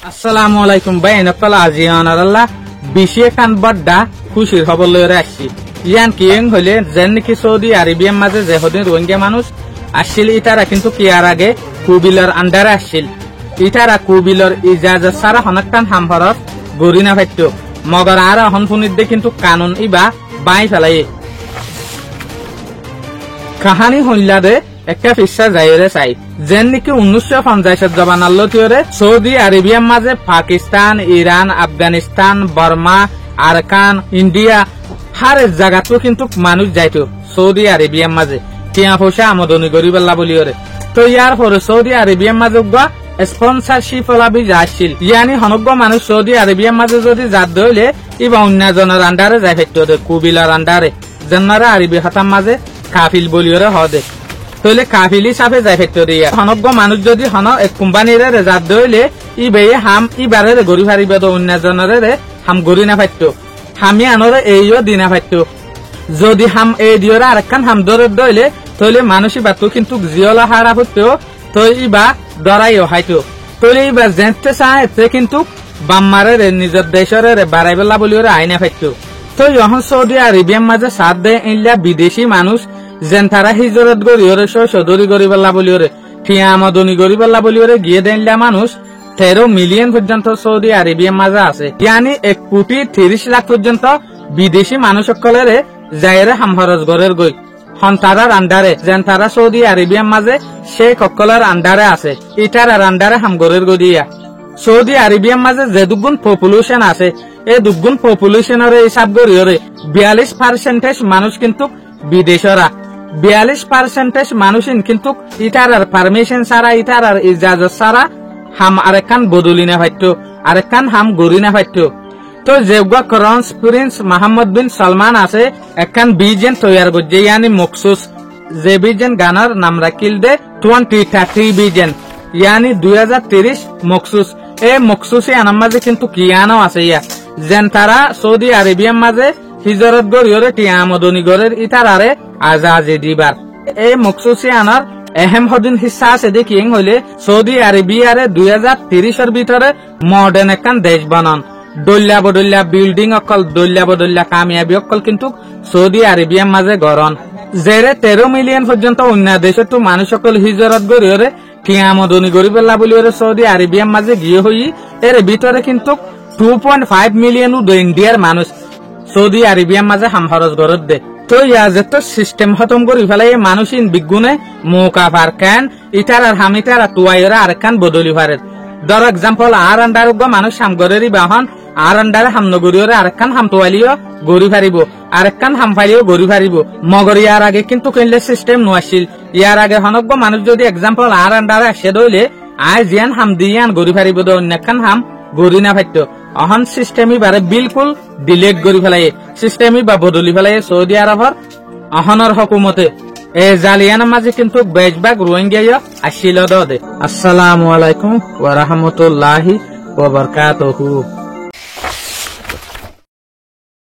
আসসালামু আলাইকুম ভাই নকল আজিয়ান আল্লাহ বিশে খান বড়া খুশির খবর লয়ে আসছি ইয়ান কিং হইলে যেন নাকি সৌদি আরবিয়ার মাঝে যে হদিন রোহিঙ্গা মানুষ আসছিল ইতারা কিন্তু কিয়ার আগে কুবিলার আন্ডারে আসছিল ইতারা কুবিলার ইজাজত সারা হনকান হামফরত গরি না ফাইতো মগর আর হনফুনিদে কিন্তু কানুন ইবা বাই ফেলাই কাহানি হইলাদে একটা ফিসা যাইরে চাই যেন নাকি 1950 জবান আল্লতিওরে সৌদি আরবিয়ার মাঝে পাকিস্তান ইরান আফগানিস্তান বর্মা আরকান ইন্ডিয়া হার জায়গাতো কিন্তু মানুষ যাইতো সৌদি আরবিয়ার মাঝে টিয়া পয়সা আমদানি করি বললা বলিওরে তো ইয়ার পরে সৌদি আরবিয়ার মাঝে স্পন্সরশিপ লাভি যাচ্ছিল ইয়ানি হনজ্ঞ মানুষ সৌদি আরবিয়ার মাঝে যদি যাত দইলে ইবা অন্য জনের আন্ডারে যাই ফেটতো কুবিলার আন্ডারে জেনারা আরবি হাতার মাঝে কাফিল বলিওরে হদে তাহলে কাফিল হিসাবে যাই ফেটতো দিয়া হনজ্ঞ মানুষ যদি হন এক কোম্পানির যাত দইলে ইবে হাম ইবারে গরি ফারিবে তো অন্য জনের হাম গরি না ফাইতো হামি আনরে এইও দিনা ফাইতো যদি হাম এই দিওরা আরেকখান হাম দরে দইলে তাহলে মানুষই বাতো কিন্তু জিওলা হারা হতো তো ইবা দরাইও হাইতো তাহলে ইবা জেনতে চায় কিন্তু বাম্মারে নিজের দেশের বাড়াই বেলা বলিওরে আইনা ফাইতো তো এখন সৌদি আরবিয়ার মাঝে সাথ দেয় ইল্লা বিদেশি মানুষ যেন তারা হিজরত গরিওরে সদরি গরি বেলা বলিওরে ঠিয়া আমদানি গরি বেলা বলিওরে গিয়ে দেন মানুষ 13 মিলিয়ন পর্যন্ত সৌদি আরবিয়ার মাঝে আছে ইয়ানি 1 কোটি 30 লাখ পর্যন্ত বিদেশি মানুষ সকলের যাইরে হামফরজ গরের গই হন তারার আন্ডারে যেন তারা সৌদি আরবিয়ার মাঝে সে কক্কলার আন্ডারে আছে ইটার আন্ডারে হাম গরের গদিয়া সৌদি আরবিয়ার মাঝে যে দুগুণ পপুলেশন আছে এই দুগুণ পপুলেশনের হিসাব গরিওরে 42% মানুষ কিন্তু বিদেশরা 42% মানুষ কিন্তু ইটার পারমিশন ছাড়া ইটার ইজাজত ছাড়া হাম আরেকান বদলি না ফাইতো আরেকান হাম গরি না ফাইতো তো যেগুলা crown prince Mohammed bin Salman আছে একখান বিজেন তৈয়ার করছে ইয়ানি মখসুস যে বিজেন গানার নাম রাখিল দে 2030 বিজেন ইয়ানি 2030 মখসুস এই মখসুসে আনার মাঝে কিন্তু কিয়ানো আছে ইয়া যেন তারা সৌদি আরবিয়ার মাঝে হিজরত গরিওরে টিয়া আমদানি গরের ইতারারে আজাজি দিবার এই মখসুসে আনার এহেম হদিন হিসা আছে দেখি হইলে সৌদি আরবিয়ারে 2030 ভিতরে মডার্ন একখান দেশ বানান দল্লা বদল্লা বিল্ডিং অকল দল্লা বদল্লা কামিয়াবি অকল কিন্তু সৌদি আরবিয়ার মাঝে গরন জেরে 13 মিলিয়ন পর্যন্ত অন্য দেশে তো মানুষ সকল হিজরত গরিওরে টিয়া আমদানি গরি বেলা বলিওরে সৌদি আরবিয়ার মাঝে গিয়ে হই এর ভিতরে কিন্তু 2.5 মিলিয়ন ইন্ডিয়ার মানুষ সৌদি আরবিয়ার মাঝে হামফরজ গরত দে তো ইয়া যেত সিস্টেম খতম করি ফেলাই মানুষ ইন বিগুনে মৌকা পার কেন ইটার আর হামিটার তুয়াইরা আরেকখান বদলি পারে ধর এক্সাম্পল আর আন্ডার মানুষ হাম গরেরই বাহন আর আন্ডারে হাম নগরিওরে আরেকখান হাম তোয়ালিও গরি ফারিব আরেকখান হাম ফাইলিও গরি ফারিব মগর ইয়ার আগে কিন্তু কেনলে সিস্টেম নোয়াছিল ইয়ার আগে হনজ্ঞ মানুষ যদি এক্সাম্পল আর আন্ডারে আসে দইলে আই জিয়ান হাম দিয়ান গরি ফারিব তো অন্যখান হাম গরি না ফাইতো অহন সিস্টেমই বারে বিলকুল ডিলেট গরি ফেলাই সিস্টেমই বা বদলি ফেলাই সৌদি আরবর অহনর হকুমতে এ জালিয়ানের মাঝে কিন্তু বেশভাগ রোহিঙ্গা আসিল দে আসসালামু আলাইকুম ওয়া রাহমাতুল্লাহি ওয়া বারাকাতুহু।